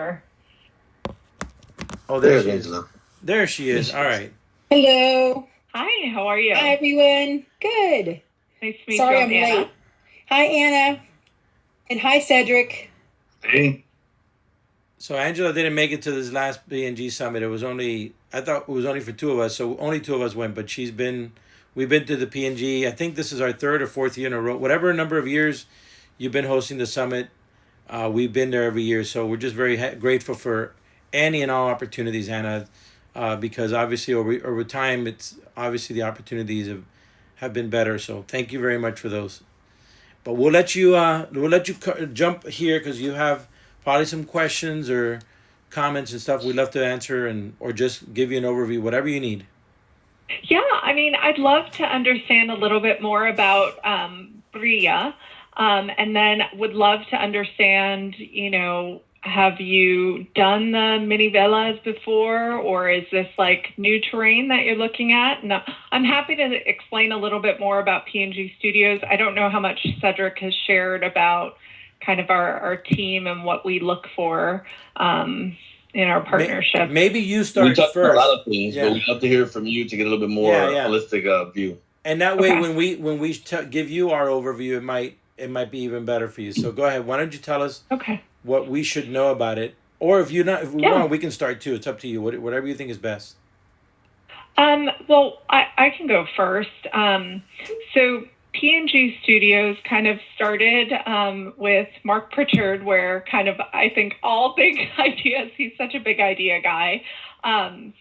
her. Oh, there she is. There she is. All right. Hello. Hi, how are you? Hi, everyone. Good. Nice to meet Sorry you. I'm late. Hi, Anna. And hi, Cedric. Hey. So Angela didn't make it to this last P&G summit. I thought it was only for two of us, so only two of us went, but we've been to the P&G. I think this is our third or fourth year in a row. Whatever number of years you've been hosting the summit, we've been there every year. So we're just very grateful for any and all opportunities, Anna, because obviously over time, it's obviously the opportunities have been better. So thank you very much for those. But we'll let you jump here because you have probably some questions or comments and stuff we'd love to answer or just give you an overview, whatever you need. Yeah, I mean, I'd love to understand a little bit more about Bria, and then would love to understand, have you done the mini villas before, or is this like new terrain that you're looking at? And I'm happy to explain a little bit more about P&G Studios. I don't know how much Cedric has shared about kind of our team and what we look for in our partnership. Maybe you start we talked first. About a lot of things, but we'd love to hear from you to get a little bit more holistic view. And that way, when we give you our overview, it might be even better for you. So go ahead. Why don't you tell us what we should know about it, or if we want, we can start too. It's up to you. Whatever you think is best. Well, I can go first. So P&G Studios kind of started with Mark Pritchard, where kind of, I think, all big ideas, he's such a big idea guy.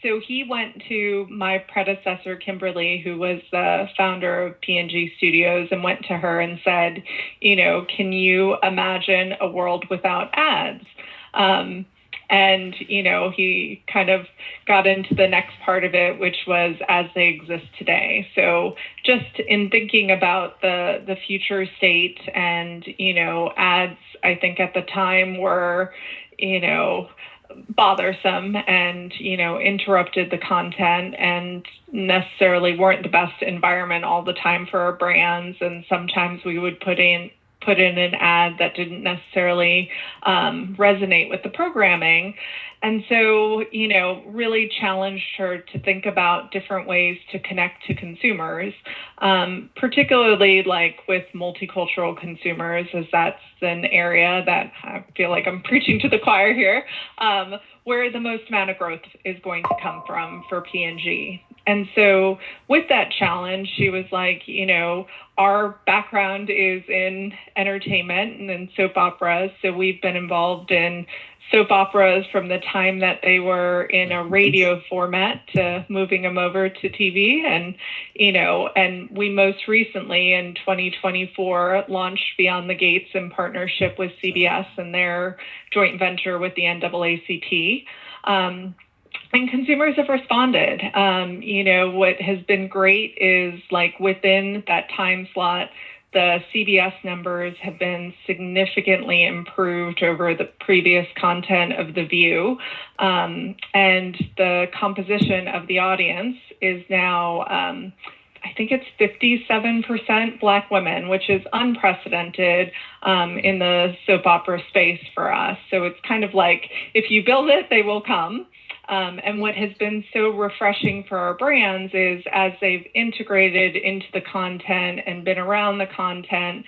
So he went to my predecessor, Kimberly, who was the founder of P&G Studios, and went to her and said, can you imagine a world without ads? And, he kind of got into the next part of it, which was as they exist today. So just in thinking about the future state and, ads, I think at the time were, bothersome and, interrupted the content and necessarily weren't the best environment all the time for our brands. And sometimes we would put in an ad that didn't necessarily resonate with the programming. And so, really challenged her to think about different ways to connect to consumers, particularly like with multicultural consumers, as that's an area that I feel like I'm preaching to the choir here, where the most amount of growth is going to come from for P&G. And so with that challenge, she was like, our background is in entertainment and in soap operas. So we've been involved in soap operas from the time that they were in a radio format to moving them over to TV. And, and we most recently in 2024 launched Beyond the Gates in partnership with CBS and their joint venture with the NAACP. And consumers have responded. What has been great is like within that time slot, the CBS numbers have been significantly improved over the previous content of The View. And the composition of the audience is now, I think it's 57% Black women, which is unprecedented in the soap opera space for us. So it's kind of like, if you build it, they will come. And what has been so refreshing for our brands is as they've integrated into the content and been around the content,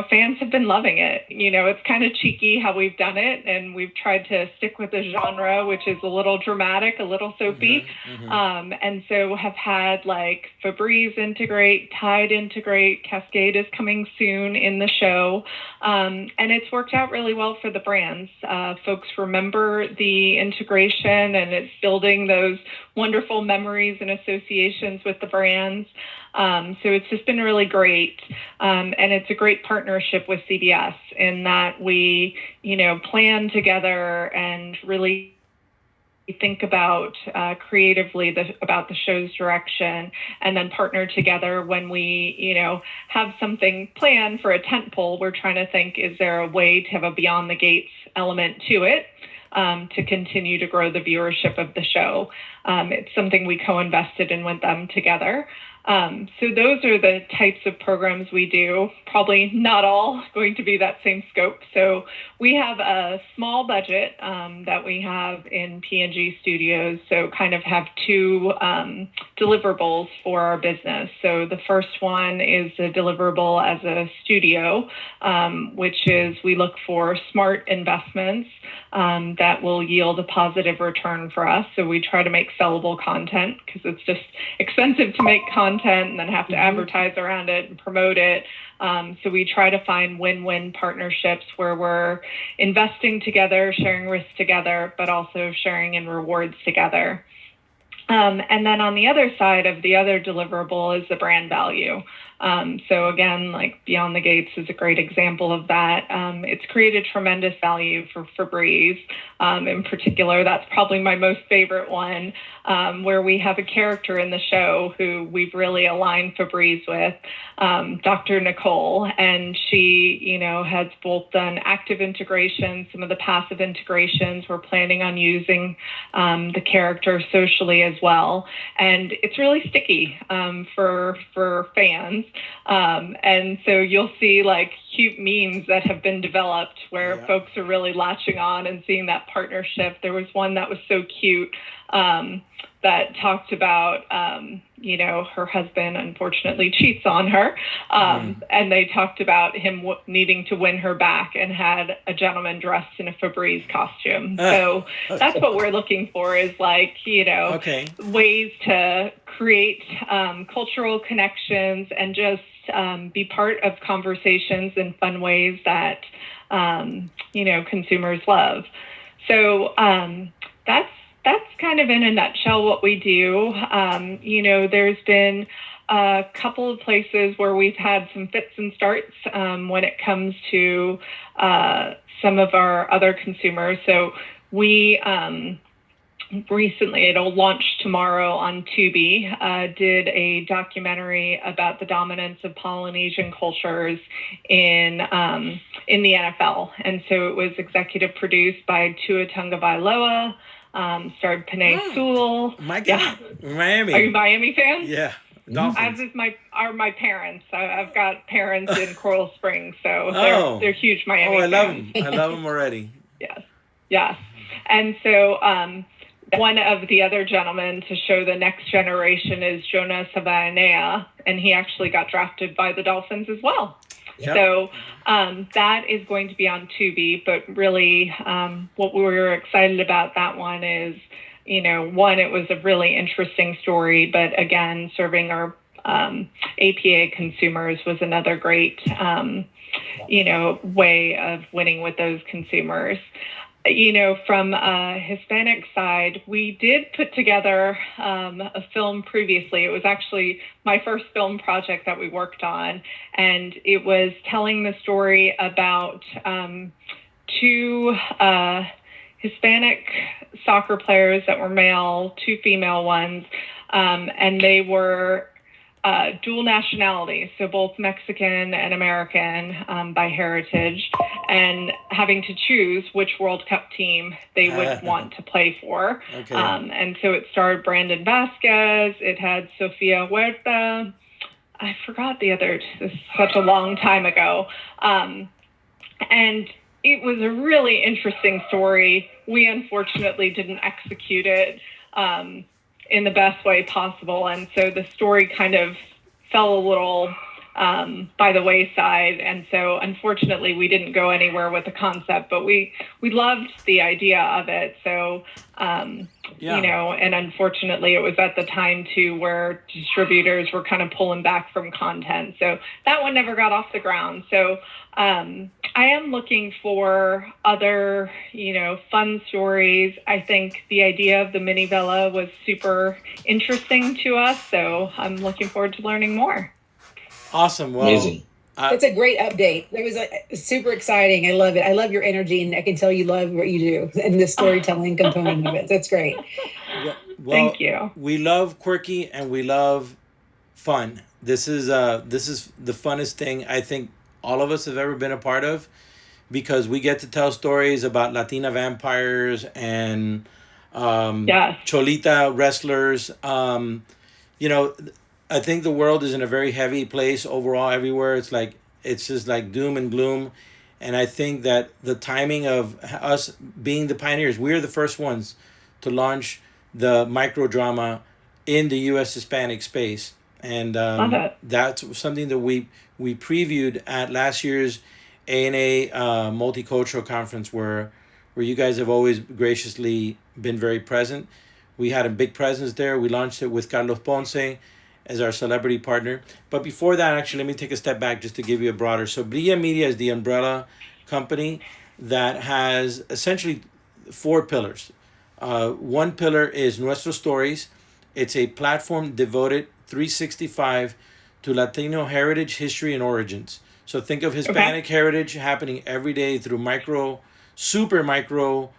fans have been loving it. It's kind of cheeky how we've done it, and we've tried to stick with the genre, which is a little dramatic, a little soapy. And so have had like Febreze integrate, Tide integrate, Cascade is coming soon in the show. And it's worked out really well for the brands. Folks remember the integration, and it's building those wonderful memories and associations with the brands. So it's just been really great. And it's a great partnership with CBS in that we, plan together and really think about creatively about the show's direction, and then partner together when we, have something planned for a tentpole. We're trying to think, is there a way to have a Beyond the Gates element to it? To continue to grow the viewership of the show. It's something we co-invested in with them together. So those are the types of programs we do. Probably not all going to be that same scope. So we have a small budget that we have in P&G Studios. So kind of have two deliverables for our business. So the first one is a deliverable as a studio, which is we look for smart investments that will yield a positive return for us. So we try to make sellable content because it's just expensive to make content and then have to advertise around it and promote it. So we try to find win-win partnerships where we're investing together, sharing risks together, but also sharing in rewards together. And then on the other side of the other deliverable is the brand value. So again, like Beyond the Gates is a great example of that. It's created tremendous value for Febreze. In particular, that's probably my most favorite one, where we have a character in the show who we've really aligned Febreze with, Dr. Nicole, and she, has both done active integration, some of the passive integrations. We're planning on using the character socially as well, and it's really sticky for fans. And so you'll see like cute memes that have been developed where folks are really latching on and seeing that partnership. There was one that was so cute that talked about, her husband unfortunately cheats on her. And they talked about him needing to win her back and had a gentleman dressed in a Febreze costume. So that's what we're looking for is like, ways to create cultural connections and just be part of conversations in fun ways that, consumers love. So that's kind of in a nutshell what we do. There's been a couple of places where we've had some fits and starts when it comes to some of our other consumers. So we recently, it'll launch tomorrow on Tubi, did a documentary about the dominance of Polynesian cultures in the NFL. And so it was executive produced by Tua Tagovailoa, starred Panay Sewell. My God, Miami. Are you a Miami fan? Yeah. Dolphins. As is my parents. I've got parents in Coral Springs, so they're huge Miami fans. I love them. I love them already. Yes. And so one of the other gentlemen to show the next generation is Jonah Savainea, and he actually got drafted by the Dolphins as well. Yep. So that is going to be on Tubi, but really what we were excited about that one is, one, it was a really interesting story, but again, serving our APA consumers was another great, way of winning with those consumers. From a Hispanic side, we did put together a film previously. It was actually my first film project that we worked on, and it was telling the story about two Hispanic soccer players that were male, two female ones, and they were dual nationality, so both Mexican and American by heritage, and having to choose which World Cup team they would want to play for. Okay. And so it starred Brandon Vasquez, it had Sofia Huerta, I forgot the other, this is such a long time ago. And it was a really interesting story. We unfortunately didn't execute it in the best way possible. And so the story kind of fell a little by the wayside. And so unfortunately we didn't go anywhere with the concept, but we loved the idea of it. So, and unfortunately it was at the time too where distributors were kind of pulling back from content. So that one never got off the ground. So I am looking for other, fun stories. I think the idea of the mini villa was super interesting to us. So I'm looking forward to learning more. Awesome. Well, amazing. It's a great update. It was super exciting. I love it. I love your energy, and I can tell you love what you do and the storytelling component of it. That's great. Well, thank you. We love quirky and we love fun. This is the funnest thing I think all of us have ever been a part of, because we get to tell stories about Latina vampires and Cholita wrestlers. I think the world is in a very heavy place overall everywhere. It's just like doom and gloom. And I think that the timing of us being the pioneers, we're the first ones to launch the micro drama in the U.S. Hispanic space. And Love it. that's something that we previewed at last year's ANA Multicultural Conference, where you guys have always graciously been very present. We had a big presence there. We launched it with Carlos Ponce as our celebrity partner. But before that, actually, let me take a step back just to give you a broader. So Brilla Media is the umbrella company that has essentially four pillars. One pillar is Nuestro Stories. It's a platform devoted 365 to Latino heritage, history, and origins. So think of Hispanic heritage happening every day through super micro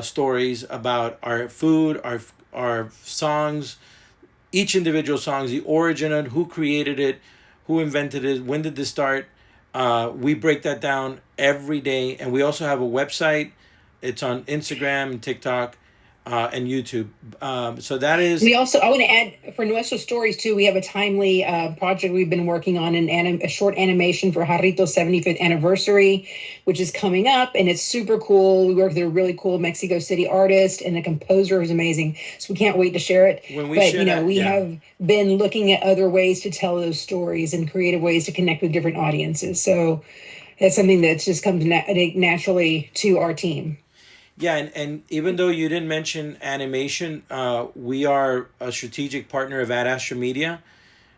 stories about our food, our songs, each individual songs, the origin of who created it, who invented it, when did this start. We break that down every day, and we also have a website. It's on Instagram and TikTok and YouTube. So that is. I want to add for Nuestro Stories too. We have a timely project we've been working on, a short animation for Jarrito's 75th anniversary, which is coming up, and it's super cool. We work with a really cool Mexico City artist and a composer who's amazing. So we can't wait to share it. We have been looking at other ways to tell those stories and creative ways to connect with different audiences. So that's something that's just comes naturally to our team. Yeah, and even though you didn't mention animation, we are a strategic partner of Ad Astra Media.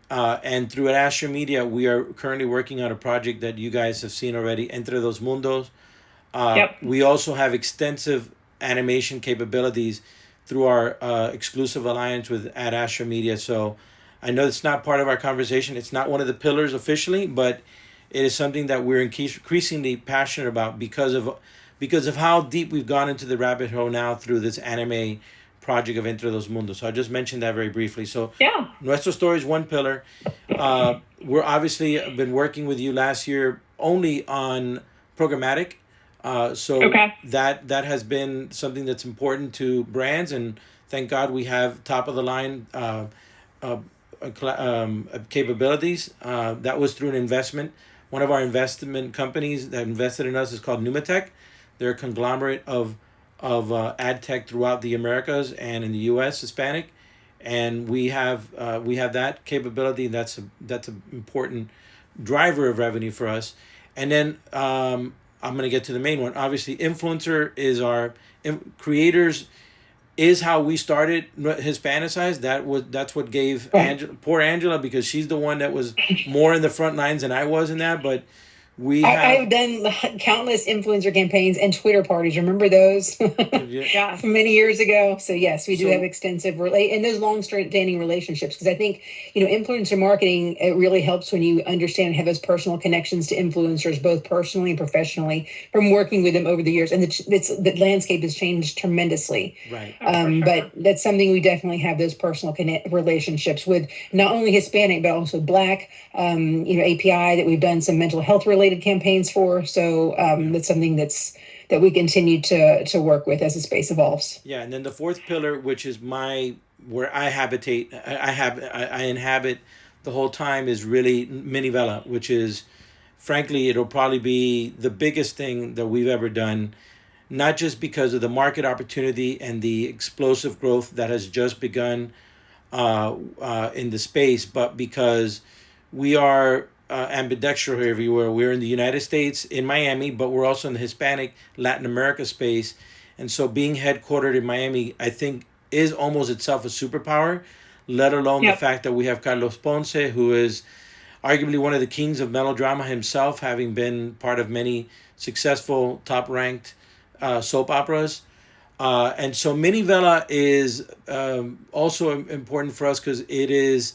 And through Ad Astra Media, we are currently working on a project that you guys have seen already, Entre Dos Mundos. We also have extensive animation capabilities through our exclusive alliance with Ad Astra Media. So I know it's not part of our conversation. It's not one of the pillars officially, but it is something that we're increasingly passionate about because of how deep we've gone into the rabbit hole now through this anime project of Entre Dos Mundos. So I just mentioned that very briefly. So Nuestro Story is one pillar. We're obviously been working with you last year only on programmatic. That has been something that's important to brands, and thank God we have top of the line capabilities. That was through an investment. One of our investment companies that invested in us is called Numatech. They're a conglomerate of ad tech throughout the Americas and in the U.S. Hispanic, and we have that capability. That's an important driver of revenue for us. And then I'm going to get to the main one. Obviously, influencer is our creators. Is how we started Hispanicized. That's what gave poor Angela, because she's the one that was more in the front lines than I was in that. But I've done countless influencer campaigns and Twitter parties. Remember those? From many years ago. So yes, we do have extensive and those long-standing relationships, because I think influencer marketing, it really helps when you understand and have those personal connections to influencers, both personally and professionally, from working with them over the years. And the landscape has changed tremendously. Right. But that's something we definitely have, those personal relationships with not only Hispanic but also Black. API that we've done some mental health related campaigns for. So that's something that we continue to work with as the space evolves. Yeah, and then the fourth pillar, which is where I inhabit the whole time, is really Minivela, which is, frankly, it'll probably be the biggest thing that we've ever done, not just because of the market opportunity and the explosive growth that has just begun in the space, but because we are ambidextrous everywhere. We're in the United States, in Miami, but we're also in the Hispanic Latin America space. And so being headquartered in Miami, I think, is almost itself a superpower, let alone the fact that we have Carlos Ponce, who is arguably one of the kings of melodrama himself, having been part of many successful, top-ranked soap operas. And so Minivela is also important for us because it is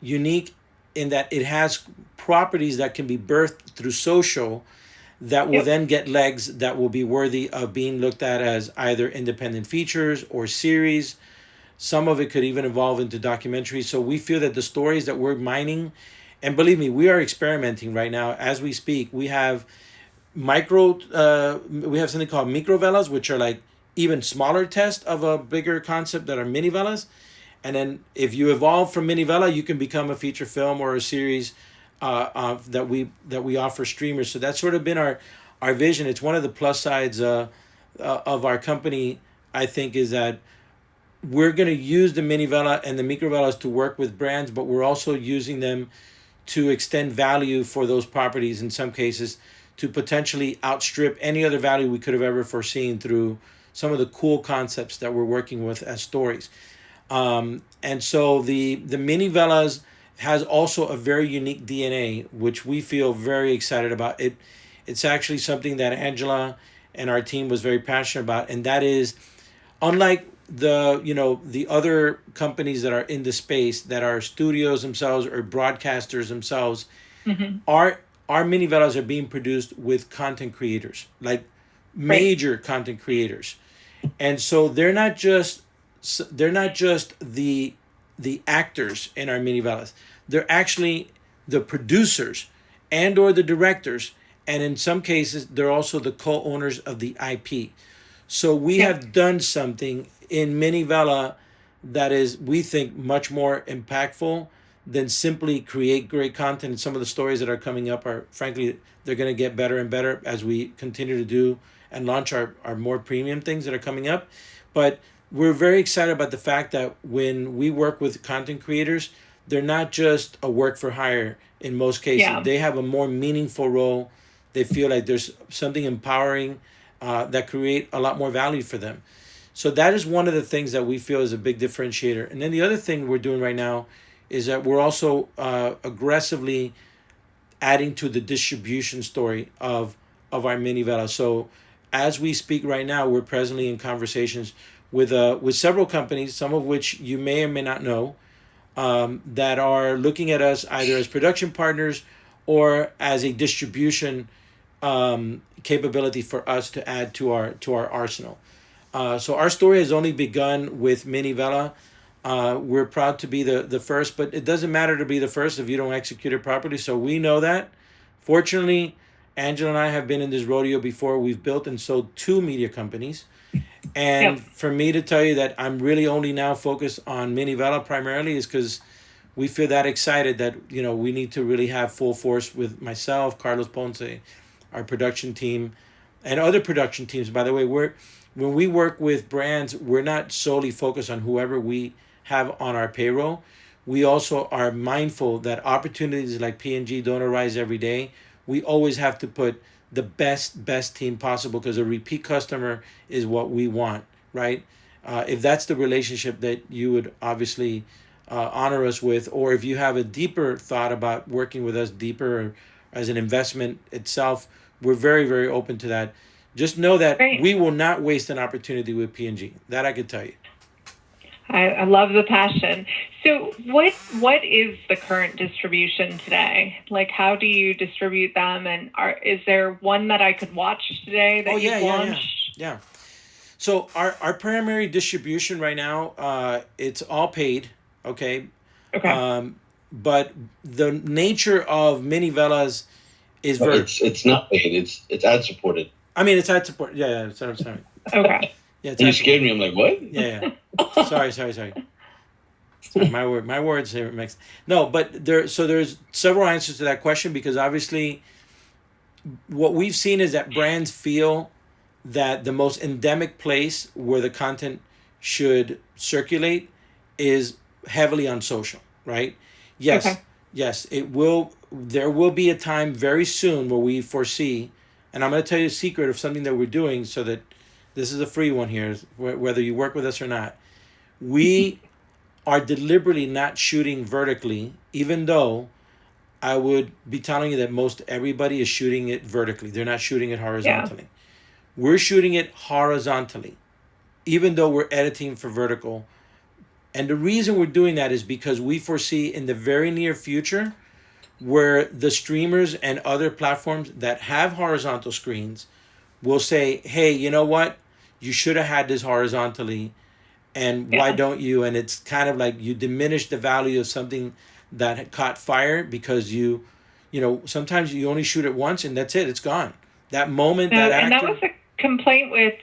unique in that it has properties that can be birthed through social that will then get legs that will be worthy of being looked at as either independent features or series. Some of it could even evolve into documentaries. So we feel that the stories that we're mining, and believe me, we are experimenting right now as we speak. We have we have something called microvelas, which are like even smaller tests of a bigger concept that are minivelas. And then if you evolve from Minivela, you can become a feature film or a series that we offer streamers. So that's sort of been our vision. It's one of the plus sides of our company, I think, is that we're going to use the Minivela and the Microvelas to work with brands, but we're also using them to extend value for those properties in some cases to potentially outstrip any other value we could have ever foreseen through some of the cool concepts that we're working with as stories. And so the Minivelas has also a very unique DNA, which we feel very excited about. It's actually something that Angela and our team was very passionate about, and that is, unlike the other companies that are in the space that are studios themselves or broadcasters themselves, our Minivelas are being produced with content creators, like major content creators, and so they're not just the actors in our Minivelas. They're actually the producers and or the directors, and in some cases they're also the co-owners of the IP. So we have done something in Minivela that is, we think, much more impactful than simply create great content. And some of the stories that are coming up are, frankly, they're going to get better and better as we continue to do and launch our more premium things that are coming up. But we're very excited about the fact that when we work with content creators, they're not just a work for hire in most cases. Yeah. They have a more meaningful role. They feel like there's something empowering that create a lot more value for them. So that is one of the things that we feel is a big differentiator. And then the other thing we're doing right now is that we're also aggressively adding to the distribution story of our Minivela. So as we speak right now, we're presently in conversations with several companies, some of which you may or may not know, that are looking at us either as production partners or as a distribution capability for us to add to our arsenal. So our story has only begun with Minivela. We're proud to be the first, but it doesn't matter to be the first if you don't execute it properly. So we know that. Fortunately, Angela and I have been in this rodeo before. We've built and sold 2 media companies. And for me to tell you that I'm really only now focused on Minivela primarily is because we feel that excited that, we need to really have full force with myself, Carlos Ponce, our production team, and other production teams. By the way, when we work with brands, we're not solely focused on whoever we have on our payroll. We also are mindful that opportunities like P&G don't arise every day. We always have to put the best team possible because a repeat customer is what we want, right? If that's the relationship that you would obviously honor us with, or if you have a deeper thought about working with us deeper as an investment itself, we're very, very open to that. Just know that we will not waste an opportunity with P&G. That I could tell you. I love the passion. So what is the current distribution today? Like, how do you distribute them? And is there one that I could watch today that you've launched? Yeah. So our primary distribution right now, it's all paid, okay? Okay. But the nature of Minivelas is very... It's not paid. It's ad supported. I mean, it's ad support. Yeah, that's what I'm saying. Okay. Yeah, you scared me. I'm like, what? Yeah. Sorry. My words are mixed. No, but there's several answers to that question, because obviously what we've seen is that brands feel that the most endemic place where the content should circulate is heavily on social, right? Yes. Okay. Yes, it will. There will be a time very soon where we foresee, and I'm going to tell you a secret of something that we're doing, so that this is a free one here, whether you work with us or not. We are deliberately not shooting vertically, even though I would be telling you that most everybody is shooting it vertically. They're not shooting it horizontally. Yeah. We're shooting it horizontally, even though we're editing for vertical. And the reason we're doing that is because we foresee in the very near future where the streamers and other platforms that have horizontal screens will say, hey, you know what? You should have had this horizontally, and why don't you? And it's kind of like you diminish the value of something that had caught fire because sometimes you only shoot it once and that's it. It's gone. That moment, that actor... And that was a complaint with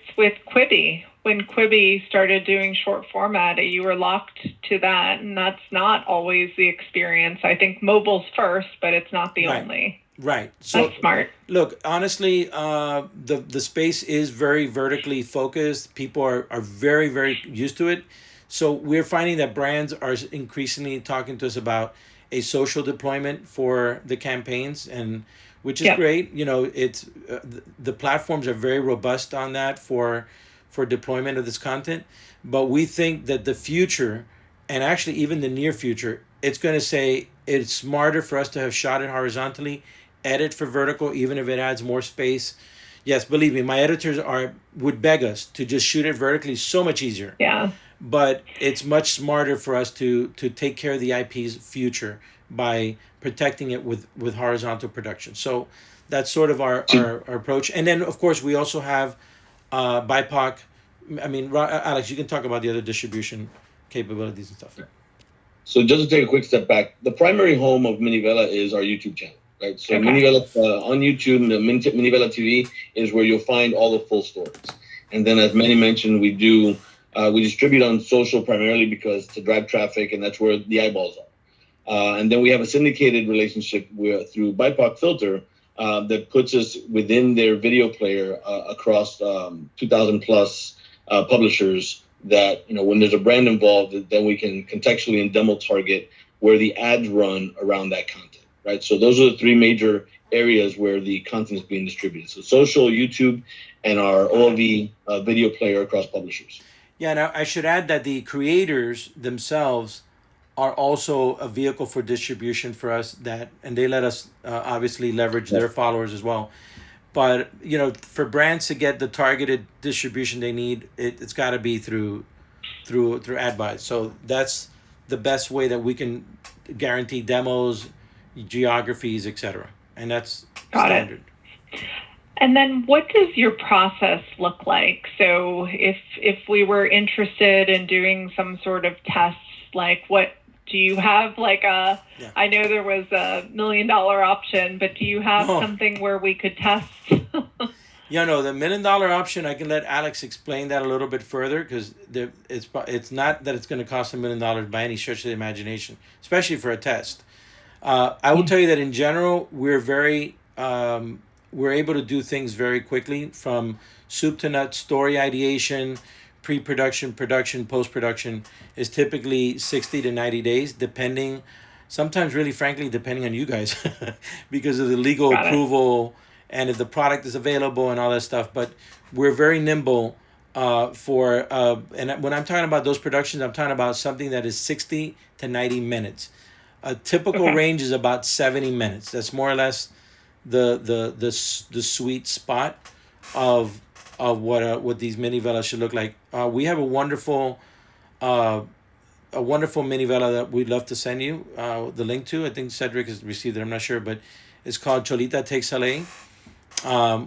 Quibi. when Quibi started doing short format, you were locked to that, and that's not always the experience. I think mobile's first, but it's not the only. Right. So that's smart. Look, honestly, the space is very vertically focused. People are very, very used to it. So we're finding that brands are increasingly talking to us about a social deployment for the campaigns, and which is great. You know, it's the platforms are very robust on that for deployment of this content. But we think that the future, and actually even the near future, it's going to say it's smarter for us to have shot it horizontally, edit for vertical, even if it adds more space. Yes, believe me, my editors would beg us to just shoot it vertically, so much easier. Yeah. But it's much smarter for us to take care of the IP's future by protecting it with horizontal production. So that's sort of our approach. And then, of course, we also have BIPOC. I mean, Alex, you can talk about the other distribution capabilities and stuff. So just to take a quick step back, the primary home of Minivela is our YouTube channel, right? So Minivela on YouTube, the Minivela TV is where you'll find all the full stories. And then, as Manny mentioned, we distribute on social primarily because to drive traffic, and that's where the eyeballs are. And then we have a syndicated relationship through BIPOC Filter that puts us within their video player across 2,000 plus publishers that, you know, when there's a brand involved, then we can contextually and demo target where the ads run around that content, right? So those are the three major areas where the content is being distributed. So social, YouTube, and our OLV video player across publishers. Yeah, now I should add that the creators themselves are also a vehicle for distribution for us, and they let us obviously leverage their followers as well. But, you know, for brands to get the targeted distribution they need, it's got to be through ad buys. So that's the best way that we can guarantee demos, geographies, etc. And that's standard. And then what does your process look like? So if we were interested in doing some sort of tests, like what do you have I know there was $1 million option, but do you have something where we could test? Yeah, no, the $1 million option, I can let Alex explain that a little bit further, because it's not that it's going to cost $1 million by any stretch of the imagination, especially for a test. I will tell you that in general, we're able to do things very quickly, from soup to nuts. Story ideation, pre-production, production, post-production is typically 60 to 90 days, sometimes really frankly, depending on you guys, because of the legal approval and if the product is available and all that stuff. But we're very nimble and when I'm talking about those productions, I'm talking about something that is 60 to 90 minutes. A typical range is about 70 minutes. That's more or less the sweet spot of what these minivelas should look like. We have a wonderful minivela that we'd love to send you the link to. I think Cedric has received it. I'm not sure, but it's called Cholita Takes LA,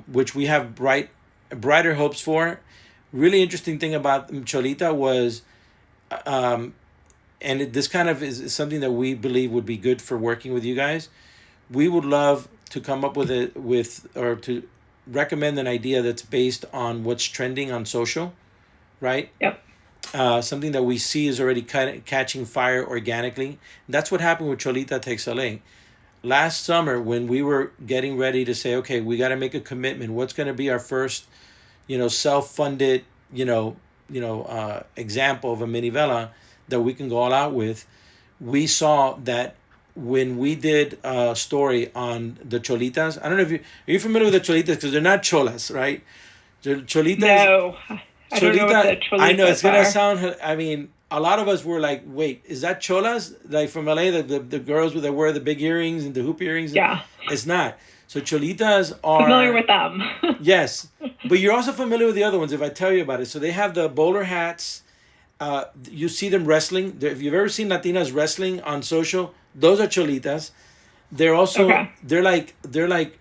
which we have brighter hopes for. Really interesting thing about Cholita was, this kind of is something that we believe would be good for working with you guys. We would love to come up or to recommend an idea that's based on what's trending on social, right? Yep. Something that we see is already kind of catching fire organically. That's what happened with Cholita Takes LA. Last summer, when we were getting ready to say, okay, we got to make a commitment. What's going to be our first, self-funded, example of a minivela that we can go all out with? We saw that when we did a story on the cholitas, I don't know if are you familiar with the cholitas, because they're not cholas, right? Cholitas. No, I don't know what the cholitas I know it's gonna are. sound. I mean, a lot of us were like, "Wait, is that cholas? Like from LA, the girls that wear the big earrings and the hoop earrings?" Yeah, it's not. So cholitas are familiar with them. Yes, but you're also familiar with the other ones if I tell you about it. So they have the bowler hats. You see them wrestling. If you've ever seen Latinas wrestling on social, those are cholitas. They're also they're like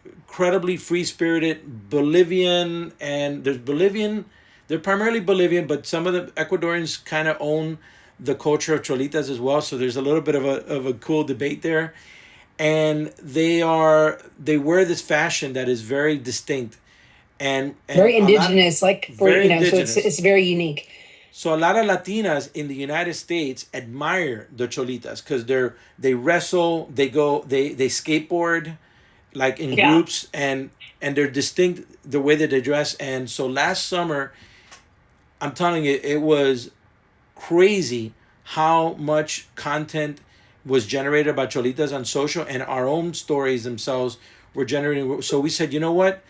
incredibly free spirited Bolivian, and there's Bolivian. They're primarily Bolivian, but some of the Ecuadorians kind of own the culture of cholitas as well. So there's a little bit of a cool debate there, and they wear this fashion that is very distinct. and Very a lot, indigenous, like for very so it's indigenous. it's very unique. So a lot of Latinas in the United States admire the cholitas because they wrestle, they skateboard like in Yeah. groups, and they're distinct the way that they dress. And so last summer, I'm telling you, it was crazy how much content was generated about cholitas on social, and our own stories themselves were generating. So we said, you know what?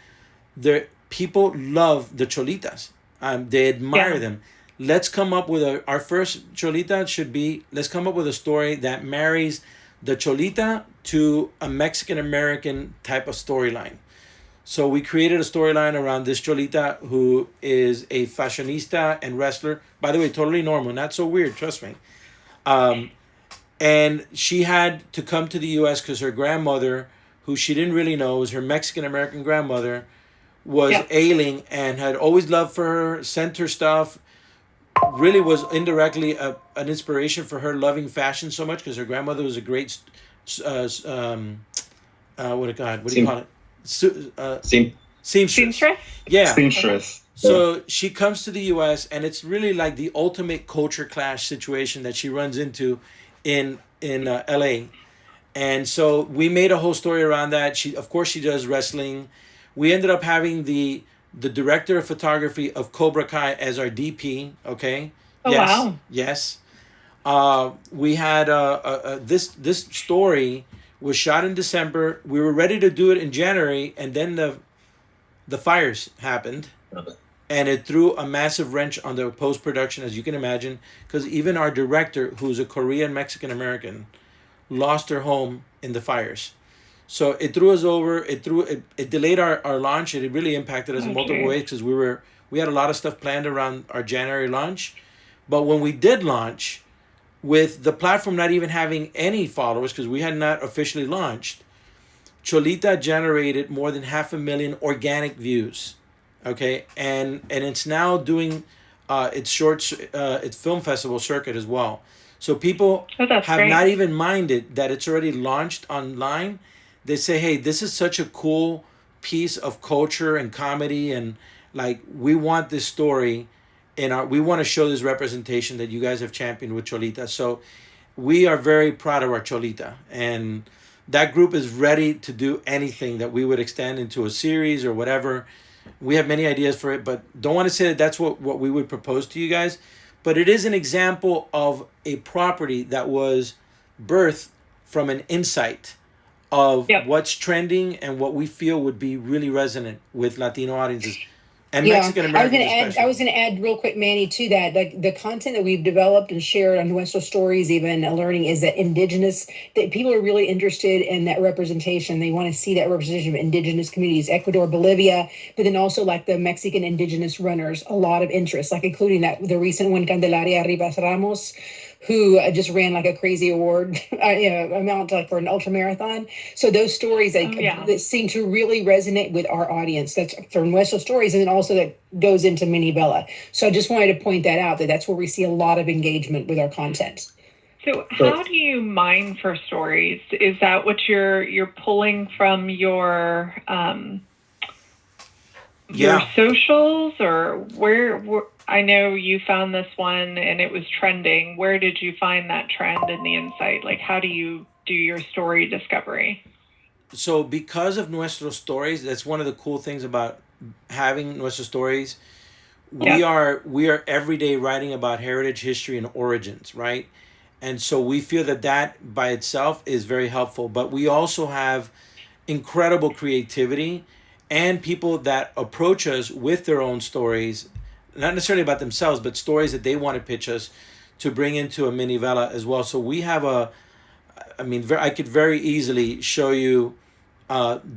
The people love the cholitas. They admire Yeah. them. Let's come up with our first cholita should be, let's come up with a story that marries the cholita to a Mexican American type of storyline. So we created a storyline around this cholita who is a fashionista and wrestler. By the way, totally normal, not so weird, trust me. Um, and she had to come to the U.S. because her grandmother, who she didn't really know, was her Mexican American grandmother, was Yeah. ailing and had always loved for her, sent her stuff. Really was indirectly an inspiration for her loving fashion so much because her grandmother was a great, what do you call Sim, it? sim, Seamstress. Seamstress? Yeah. Okay. Seamstress. Yeah. So she comes to the U.S. and it's really like the ultimate culture clash situation that she runs into in L.A. And so we made a whole story around that. Of course, she does wrestling. We ended up having the director of photography of Cobra Kai as our DP. Okay. Oh, Yes. wow. Yes. We had this story was shot in December. We were ready to do it in January, and then the fires happened, and it threw a massive wrench on the post production, as you can imagine, because even our director, who's a Korean Mexican American, lost her home in the fires. So it threw us over. It delayed our launch, and it really impacted us in Oh, multiple geez. ways because we had a lot of stuff planned around our January launch. But when we did launch, with the platform not even having any followers because we had not officially launched, Cholita generated more than 500,000 organic views. Okay, and it's now doing its film festival circuit as well. So people Oh, that's have great. not even minded that it's already launched online. They say, hey, this is such a cool piece of culture and comedy, and like we want this story we want to show this representation that you guys have championed with Cholita. So we are very proud of our Cholita, and that group is ready to do anything that we would extend into a series or whatever. We have many ideas for it, but don't want to say that that's what we would propose to you guys. But it is an example of a property that was birthed from an insight of Yep. what's trending and what we feel would be really resonant with Latino audiences and Yeah, Mexican Americans I especially. was gonna add real quick, Manny, to that. Like the content that we've developed and shared on Nuestro Stories, even learning is that that people are really interested in that representation. They want to see that representation of indigenous communities, Ecuador, Bolivia, but then also like the Mexican indigenous runners, a lot of interest, like including the recent one, Candelaria Rivas Ramos, who just ran like a crazy award amount like for an ultra marathon. So those stories Oh, yeah. that seem to really resonate with our audience. That's from Nuestro Stories, and then also that goes into Mini Bella. So I just wanted to point that out, that's where we see a lot of engagement with our content. So how do you mine for stories? Is that what you're pulling from your Yeah. socials, or where I know you found this one and it was trending. Where did you find that trend in the insight? Like, how do you do your story discovery? So because of Nuestro Stories, that's one of the cool things about having Nuestro Stories. We Yeah. are every day writing about heritage, history, and origins, right? And so we feel that by itself is very helpful. But we also have incredible creativity and people that approach us with their own stories, not necessarily about themselves, but stories that they want to pitch us to bring into a mini vela as well. So we have I could very easily show you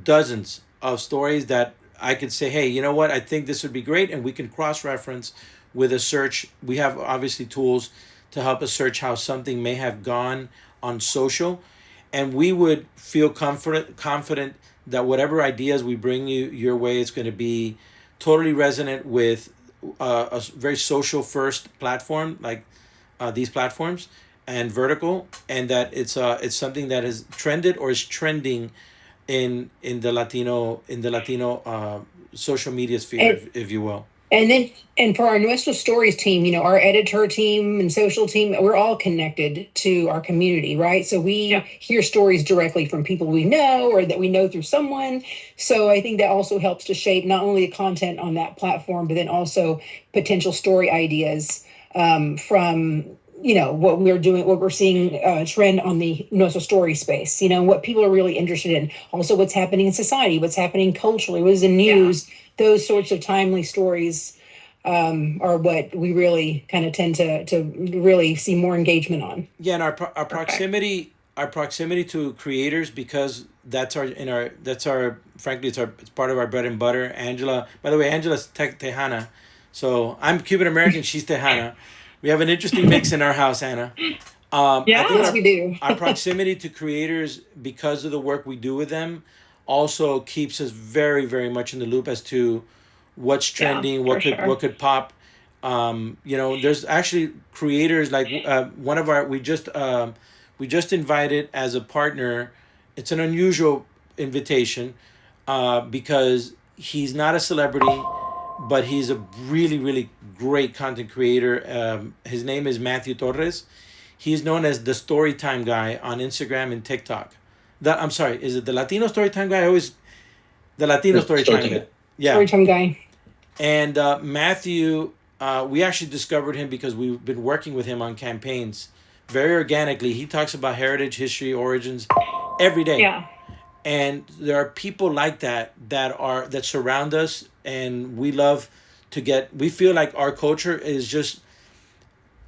dozens of stories that I could say, hey, you know what? I think this would be great, and we can cross-reference with a search. We have obviously tools to help us search how something may have gone on social, and we would feel confident that whatever ideas we bring your way is going to be totally resonant with a very social first platform like these platforms and vertical, and that it's something that has trended or is trending in the Latino social media sphere, if you will. And for our Nuestro Stories team, our editor team and social team, we're all connected to our community, right? So we hear stories directly from people we know or that we know through someone. So I think that also helps to shape not only the content on that platform, but then also potential story ideas from what we're doing, what we're seeing trend on the Nuestro Story space, what people are really interested in. Also what's happening in society, what's happening culturally, what is the news. Those sorts of timely stories are what we really kind of tend to really see more engagement on. Yeah, and our proximity to creators, because that's frankly it's part of our bread and butter. Angela, by the way, Angela's Tejana, so I'm Cuban American, she's Tejana. We have an interesting mix in our house, Anna. I think we do. Our proximity to creators, because of the work we do with them, also keeps us very, very much in the loop as to what's trending, what could pop. There's actually creators like one of our we just invited as a partner. It's an unusual invitation because he's not a celebrity, but he's a really, really great content creator. His name is Matthew Torres. He's known as the Storytime Guy on Instagram and TikTok. I'm sorry, is it the Latino Storytime Guy? The Latino Storytime Guy. Yeah. Storytime Guy. And Matthew, we actually discovered him because we've been working with him on campaigns very organically. He talks about heritage, history, origins every day. Yeah. And there are people like that surround us, and we love we feel like our culture is just,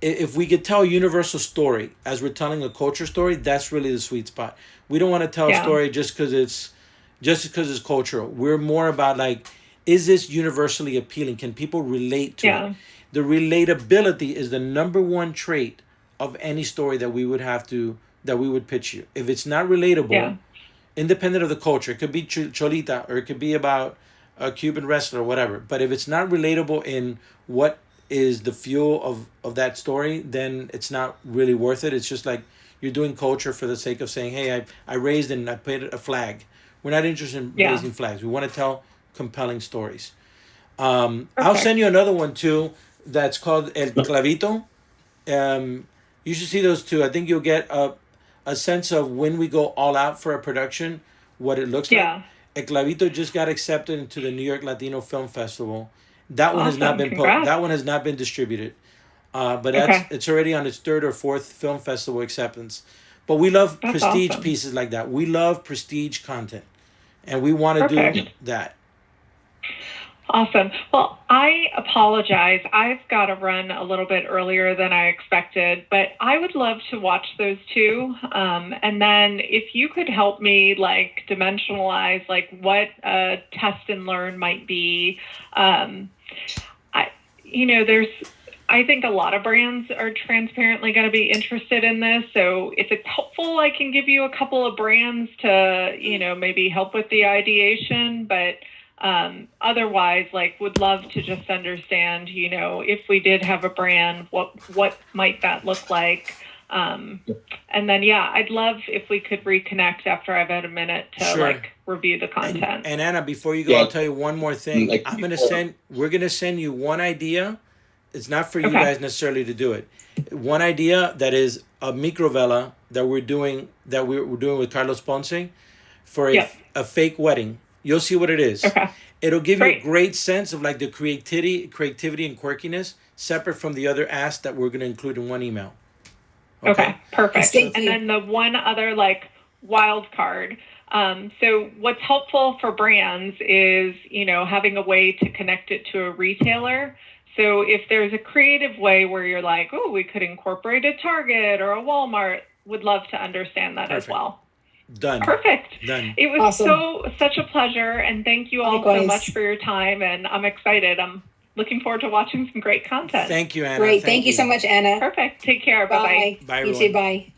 if we could tell a universal story as we're telling a culture story, that's really the sweet spot. We don't want to tell a story just because it's cultural. We're more about like, is this universally appealing? Can people relate to it? The relatability is the number one trait of any story that we would pitch you. If it's not relatable, independent of the culture, it could be Cholita or it could be about a Cuban wrestler or whatever. But if it's not relatable in what is the fuel of that story, then it's not really worth it. It's just like you're doing culture for the sake of saying, hey, I raised and I planted a flag. We're not interested in raising flags. We want to tell compelling stories. I'll send you another one too that's called El Clavito. You should see those two. I think you'll get a sense of when we go all out for a production, what it looks like. El Clavito just got accepted into the New York Latino Film Festival. That one has not been that one has not been distributed, but it's already on its third or fourth film festival acceptance. But we love prestige pieces like that. We love prestige content, and we want to do that. Awesome. Well, I apologize. I've got to run a little bit earlier than I expected, but I would love to watch those two. And then if you could help me like dimensionalize like what a test and learn might be. I think a lot of brands are transparently going to be interested in this. So if it's helpful, I can give you a couple of brands to, maybe help with the ideation, but otherwise, like, would love to just understand, if we did have a brand, what might that look like? And then, I'd love if we could reconnect after I've had a minute to review the content. And Anna, before you go, I'll tell you one more thing. We're going to send you one idea. It's not for you guys necessarily to do it. One idea that is a microvela that we're doing with Carlos Ponce for a fake wedding. You'll see what it is. It'll give you a great sense of like the creativity and quirkiness separate from the other ask that we're going to include in one email. Okay, perfect. And then the one other like wild card. So what's helpful for brands is, having a way to connect it to a retailer. So if there's a creative way where you're like, oh, we could incorporate a Target or a Walmart, would love to understand that as well. Done. Perfect. Done. It was such a pleasure, and thank you all so much for your time, and I'm excited. I'm looking forward to watching some great content. Thank you, Anna. Great. Thank you so much, Anna. Perfect. Take care. Bye-bye. Bye, you too. Bye.